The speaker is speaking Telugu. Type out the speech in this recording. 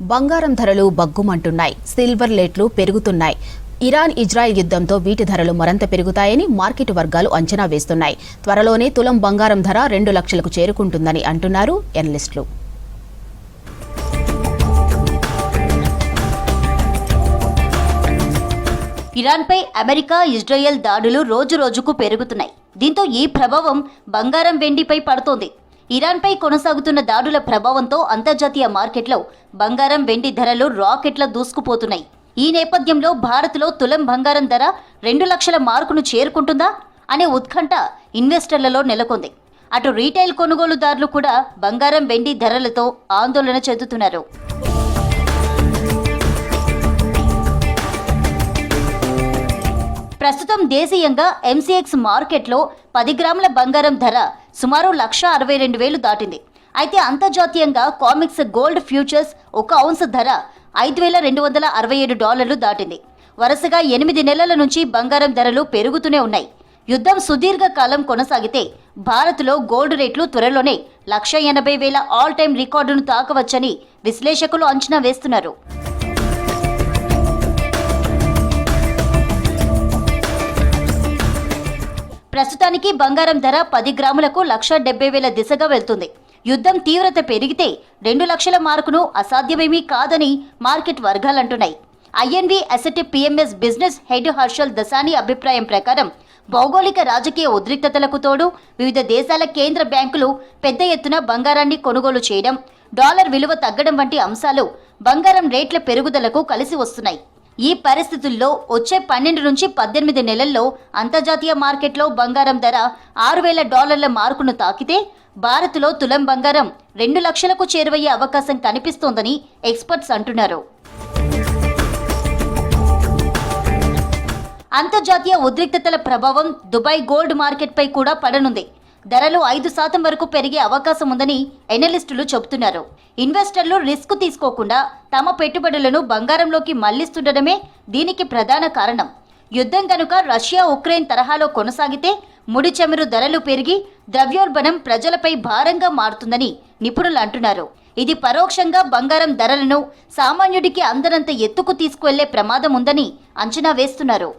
బంగారం ధరలు బగ్గుమంటున్నాయి. సిల్వర్ రేట్లు పెరుగుతున్నాయి. ఇరాన్-ఇజ్రాయెల్ యుద్ధంతో వీటి ధరలు మరింత పెరుగుతాయని మార్కెట్ వర్గాలు అంచనా వేస్తున్నాయి. త్వరలోనే తులం బంగారం ధర 2 లక్షలకు చేరుకుంటుందని అంటున్నారు ఎనలిస్టులు. ఇరాన్పై అమెరికా, ఇజ్రాయెల్ దాడులు రోజురోజుకు పెరుగుతున్నాయి. దీంతో ఈ ప్రభావం బంగారం, వెండిపై పడుతోంది. ఇరాన్పై కొనసాగుతున్న దాడుల ప్రభావంతో అంతర్జాతీయ మార్కెట్లో బంగారం, వెండి ధరలు రాకెట్ల దూసుకుపోతున్నాయి. ఈ నేపథ్యంలో భారత్లో తులం బంగారం ధర 2 లక్షల మార్కును చేరుకుంటుందా అనే ఉత్కంఠ ఇన్వెస్టర్లలో నెలకొంది. అటు రీటైల్ కొనుగోలుదారులు కూడా బంగారం, వెండి ధరలతో ఆందోళన చెందుతున్నారు. ప్రస్తుతం దేశీయంగా ఎంసీఎక్స్ మార్కెట్లో 10 గ్రాముల బంగారం ధర సుమారు 1,62,000 దాటింది. అయితే అంతర్జాతీయంగా కామెక్స్ గోల్డ్ ఫ్యూచర్స్ 1 ఔన్స్ ధర $5,267 దాటింది. వరుసగా 8 నెలల నుంచి బంగారం ధరలు పెరుగుతూనే ఉన్నాయి. యుద్ధం సుదీర్ఘ కాలం కొనసాగితే భారత్లో గోల్డ్ రేట్లు త్వరలోనే 1,80,000 ఆల్ టైమ్ రికార్డును తాకవచ్చని విశ్లేషకులు అంచనా వేస్తున్నారు. ప్రస్తుతానికి బంగారం ధర 10 గ్రాములకు 1,70,000 దిశగా వెళ్తుంది. యుద్ధం తీవ్రత పెరిగితే 2 లక్షల మార్కును అసాధ్యమేమీ కాదని మార్కెట్ వర్గాలంటున్నాయి. INV asset PMS business head Harshal Dasani అభిప్రాయం ప్రకారం భౌగోళిక రాజకీయ ఉద్రిక్తతలకు తోడు వివిధ దేశాల కేంద్ర బ్యాంకులు పెద్ద ఎత్తున బంగారాన్ని కొనుగోలు చేయడం, డాలర్ విలువ తగ్గడం వంటి అంశాలు బంగారం రేట్ల పెరుగుదలకు కలిసి వస్తున్నాయి. ఈ పరిస్థితుల్లో వచ్చే 12 నుంచి 18 నెలల్లో అంతర్జాతీయ మార్కెట్లో బంగారం ధర $6,000 మార్కును తాకితే భారత్లో తులం బంగారం 2 లక్షలకు చేరువయ్యే అవకాశం కనిపిస్తోందని ఎక్స్పర్ట్స్ అంటున్నారు. అంతర్జాతీయ ఉద్రిక్తతల ప్రభావం దుబాయ్ గోల్డ్ మార్కెట్పై కూడా పడనుంది. ధరలు 5% వరకు పెరిగే అవకాశం ఉందని ఎనలిస్టులు చెబుతున్నారు. ఇన్వెస్టర్లు రిస్క్ తీసుకోకుండా తమ పెట్టుబడులను బంగారంలోకి మళ్లిస్తుండడమే దీనికి ప్రధాన కారణం. యుద్ధం కనుక రష్యా, ఉక్రెయిన్ తరహాలో కొనసాగితే ముడి చమురు ధరలు పెరిగి ద్రవ్యోల్బణం ప్రజలపై భారంగా మారుతుందని నిపుణులు అంటున్నారు. ఇది పరోక్షంగా బంగారం ధరలను సామాన్యుడికి అందనంత ఎత్తుకు తీసుకువెళ్లే ప్రమాదం ఉందని అంచనా వేస్తున్నారు.